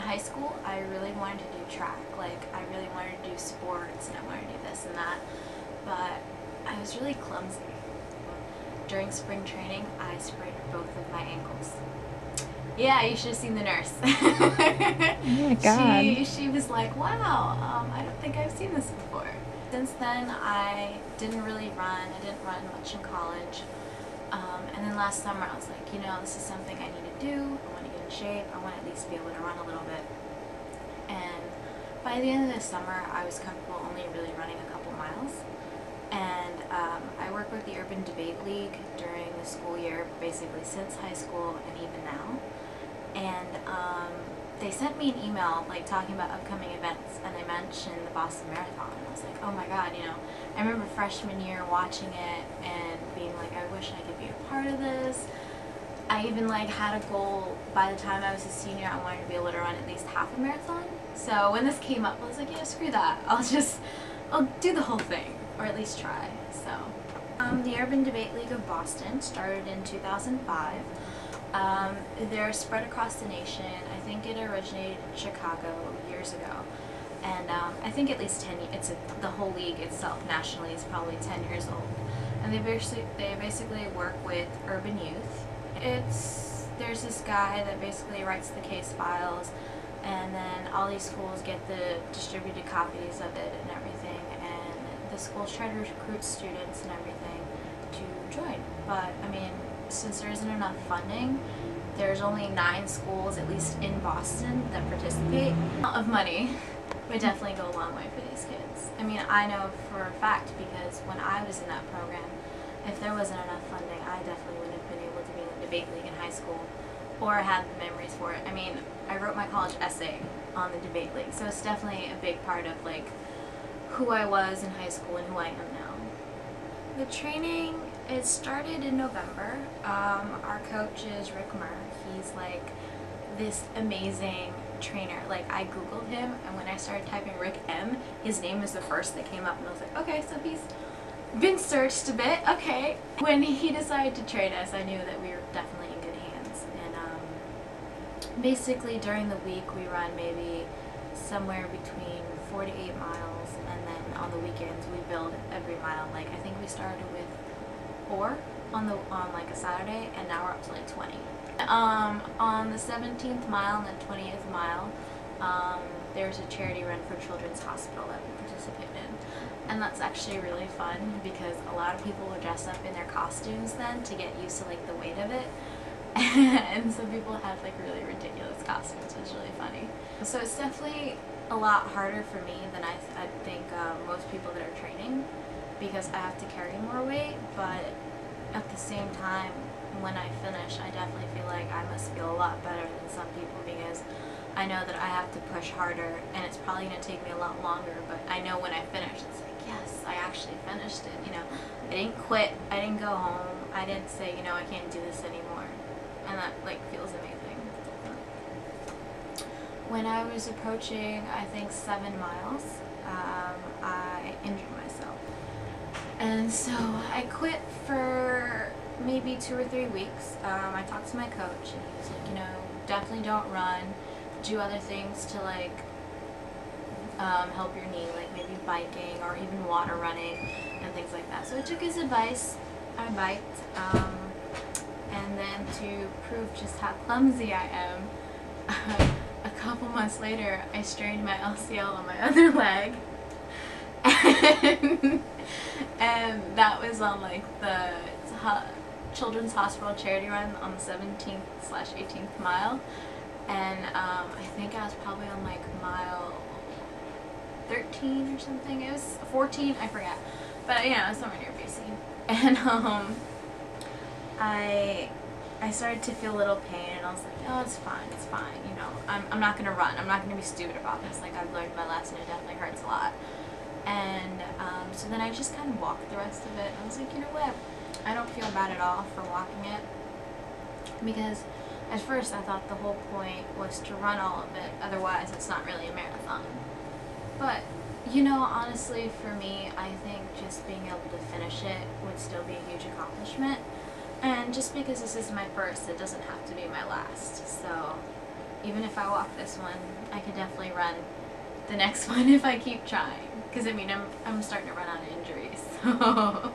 high school, I really wanted to do track. Like, I really wanted to do sports, and I wanted to do this and that, but I was really clumsy. During spring training, I sprained both of my ankles. Yeah, you should have seen the nurse. Oh my God. She was like, wow, I don't think I've seen this before. Since then, I didn't really run. I didn't run much in college. And then last summer, I was like, you know, this is something I need to do. I want to get in shape. I want to at least be able to run a little bit. And by the end of the summer, I was comfortable only really running a couple miles. And I work with the Urban Debate League during the school year, basically since high school and even now. And they sent me an email like talking about upcoming events, and they mentioned the Boston Marathon. And I was like, oh my God, you know, I remember freshman year watching it and being like, I wish I could be a part of this. I even like had a goal by the time I was a senior. I wanted to be able to run at least half a marathon. So when this came up, I was like, yeah, screw that. I'll do the whole thing, or at least try. So the Urban Debate League of Boston started in 2005. They're spread across the nation. I think it originated in Chicago years ago, and I think at least 10. The whole league itself nationally is probably 10 years old, and they basically work with urban youth. There's this guy that basically writes the case files, and then all these schools get the distributed copies of it and everything, and the schools try to recruit students and everything to join. But I mean, since there isn't enough funding, there's only 9 schools, at least in Boston, that participate. Of money would definitely go a long way for these kids. I mean, I know for a fact because when I was in that program, if there wasn't enough funding, I definitely wouldn't have been able to be in the debate league in high school or have the memories for it. I mean, I wrote my college essay on the debate league, so it's definitely a big part of like who I was in high school and who I am now. The training, it started in November. Our coach is Rick Murr. He's like this amazing trainer. Like, I googled him, and when I started typing Rick M, his name is the first that came up, and I was like, okay, so he's been searched a bit, okay. When he decided to train us, I knew that we were definitely in good hands. And basically during the week we run maybe somewhere between 4 to 8 miles, and then on the weekends we build every mile. Like, I think we started with 4 on like a Saturday, and now we're up to like 20. On the 17th mile and the 20th mile, there's a charity run for Children's Hospital that we participate in, and that's actually really fun because a lot of people will dress up in their costumes then to get used to like the weight of it. And some people have like really ridiculous costumes, which is really funny. So it's definitely a lot harder for me than I think most people that are training, because I have to carry more weight, but at the same time, when I finish, I definitely feel like I must feel a lot better than some people, because I know that I have to push harder, and it's probably going to take me a lot longer, but I know when I finish, it's like, yes, I actually finished it, you know. I didn't quit, I didn't go home, I didn't say, you know, I can't do this anymore, and that, like, feels amazing. When I was approaching, I think 7 miles, I injured myself. And so I quit for maybe 2 or 3 weeks. I talked to my coach, and he was like, you know, definitely don't run. Do other things to like help your knee, like maybe biking or even water running and things like that. So I took his advice. I biked, and then to prove just how clumsy I am, a couple months later, I strained my LCL on my other leg. And that was on like the Children's Hospital charity run on the 17th/18th mile, and I think I was probably on like mile 13 or something. It was 14, I forget, but you know, somewhere near BC. And I started to feel a little pain, and I was like, oh, it's fine, you know, I'm not gonna run, I'm not gonna be stupid about this, like, I've learned my lesson, it definitely hurts a lot. And so then I just kind of walked the rest of it, and I was like, you know what, I don't feel bad at all for walking it, because at first I thought the whole point was to run all of it, otherwise it's not really a marathon. But, you know, honestly, for me, I think just being able to finish it would still be a huge accomplishment. And just because this is my first, it doesn't have to be my last. So, even if I walk this one, I could definitely run the next one if I keep trying. Because I mean, I'm starting to run out of injuries. So